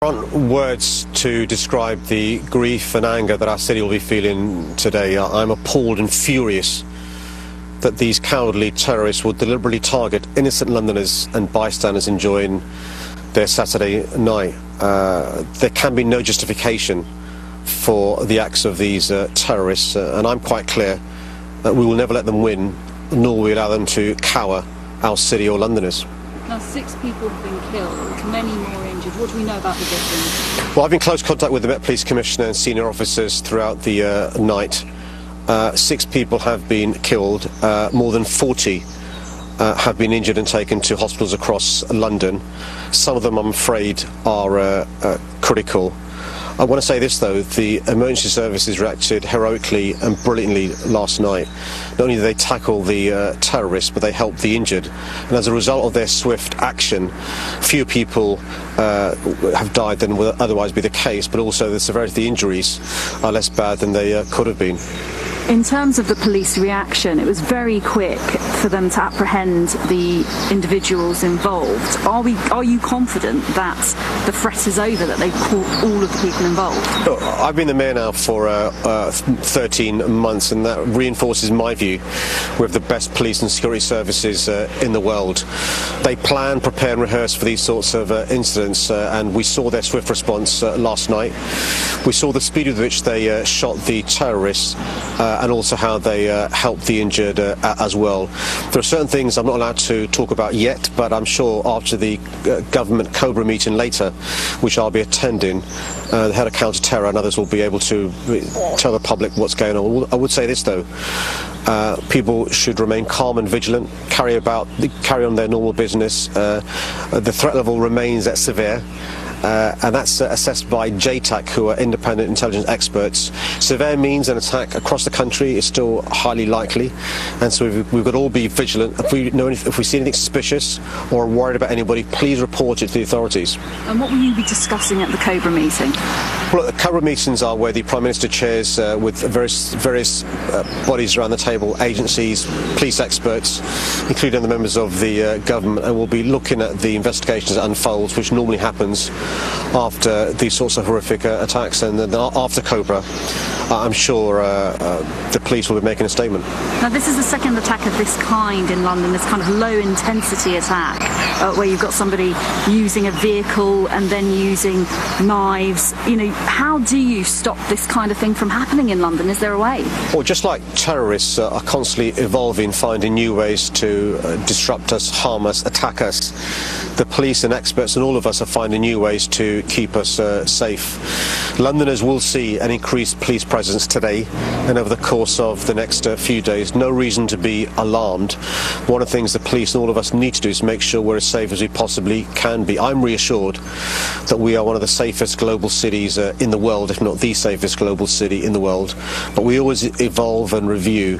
Aren't words to describe the grief and anger that our city will be feeling today. I'm appalled and furious that these cowardly terrorists will deliberately target innocent Londoners and bystanders enjoying their Saturday night. There can be no justification for the acts of these terrorists, and I'm quite clear that we will never let them win, nor will we allow them to cower our city or Londoners. Now, 6 people have been killed, many more injured. What do we know about the victims? Well, I've been in close contact with the Met Police Commissioner and senior officers throughout the night. 6 people have been killed. More than 40 have been injured and taken to hospitals across London. Some of them, I'm afraid, are critical. I want to say this, though: the emergency services reacted heroically and brilliantly last night. Not only did they tackle the terrorists, but they helped the injured. And as a result of their swift action, fewer people have died than would otherwise be the case, but also the severity of the injuries are less bad than they could have been. In terms of the police reaction, it was very quick for them to apprehend the individuals involved. Are you confident that the threat is over, that they've caught all of the people involved? Look, I've been the mayor now for 13 months, and that reinforces my view we have the best police and security services in the world. They plan, prepare and rehearse for these sorts of incidents, and we saw their swift response last night. We saw the speed with which they shot the terrorists, and also how they helped the injured as well. There are certain things I'm not allowed to talk about yet, but I'm sure after the government COBRA meeting later, which I'll be attending, the head of counter-terror and others will be able to tell the public what's going on. I would say this, though: people should remain calm and vigilant, carry on their normal business. The threat level remains at severe. And that's assessed by JTAC, who are independent intelligence experts. Severe means an attack across the country is still highly likely, and so we've got to all be vigilant. If we see anything suspicious or are worried about anybody, please report it to the authorities. And what will you be discussing at the COBRA meeting? Well, the COBRA meetings are where the Prime Minister chairs with various bodies around the table, agencies, police experts, including the members of the government, and we'll be looking at the investigations that unfolds, which normally happens after these sorts of horrific attacks. And then after COBRA, I'm sure the police will be making a statement. Now, this is the second attack of this kind in London, this kind of low-intensity attack, where you've got somebody using a vehicle and then using knives. You know, how do you stop this kind of thing from happening in London? Is there a way? Well, just like terrorists are constantly evolving, finding new ways to disrupt us, harm us, attack us, the police and experts and all of us are finding new ways to keep us safe. Londoners will see an increased police presence today and over the course of the next few days. No reason to be alarmed. One of the things the police and all of us need to do is make sure we're as safe as we possibly can be. I'm reassured that we are one of the safest global cities in the world, if not the safest global city in the world. But we always evolve and review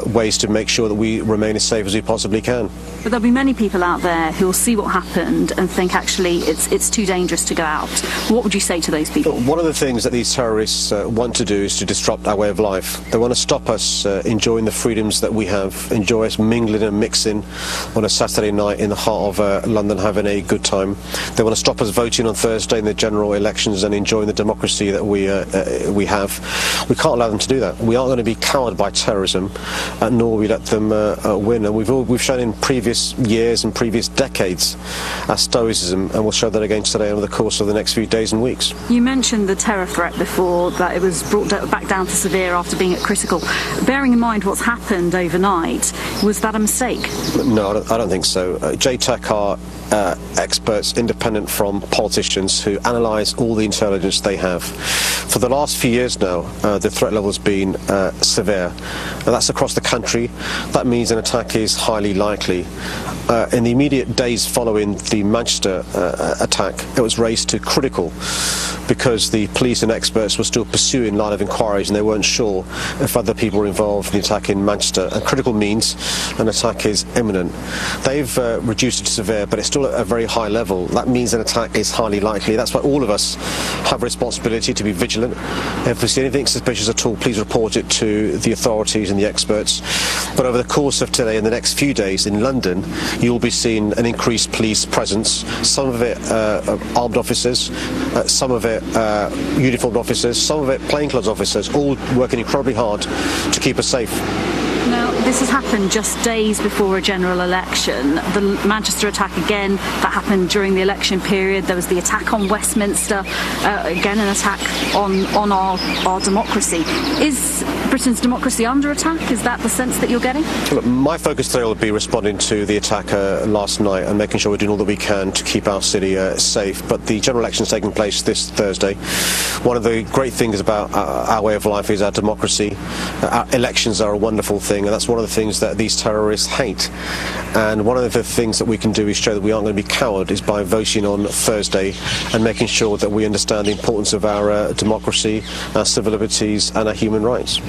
ways to make sure that we remain as safe as we possibly can. But there'll be many people out there who will see what happened and think, actually, it's too dangerous to go out. What would you say to those people? One of the things that these terrorists want to do is to disrupt our way of life. They want to stop us enjoying the freedoms that we have, enjoy us mingling and mixing on a Saturday night in the heart of London, having a good time. They want to stop us voting on Thursday in the general elections and enjoying the democracy that we have. We can't allow them to do that. We aren't going to be cowed by terrorism, nor will we let them win. And we've shown in previous years and previous decades our stoicism, and we'll show that again today over the course of the next few days and weeks. You mentioned the terror threat before, that it was brought back down to severe after being at critical. Bearing in mind what's happened overnight, was that a mistake? No, I don't think so. JTAC are experts independent from politicians who analyse all the intelligence they have. For the last few years now, the threat level has been severe. And that's across the country. That means an attack is highly likely. In the immediate days following the Manchester attack, it was raised to critical. because the police and experts were still pursuing line of inquiries and they weren't sure if other people were involved in the attack in Manchester. And critical means an attack is imminent. They've reduced it to severe, but it's still at a very high level. That means an attack is highly likely. That's why all of us have a responsibility to be vigilant. If we see anything suspicious at all, please report it to the authorities and the experts. But over the course of today and the next few days in London, you'll be seeing an increased police presence, some of it armed officers, some of it uniformed officers, some of it plainclothes officers, all working incredibly hard to keep us safe. Now, this has happened just days before a general election. The Manchester attack again, that happened during the election period. There was the attack on Westminster, again an attack on our democracy. Is Britain's democracy under attack? Is that the sense that you're getting? Look, my focus today will be responding to the attack last night and making sure we're doing all that we can to keep our city safe. But the general election is taking place this Thursday. One of the great things about our way of life is our democracy. Our elections are a wonderful thing, and that's one of the things that these terrorists hate. And one of the things that we can do is show that we aren't going to be coward is by voting on Thursday and making sure that we understand the importance of our democracy, our civil liberties and our human rights.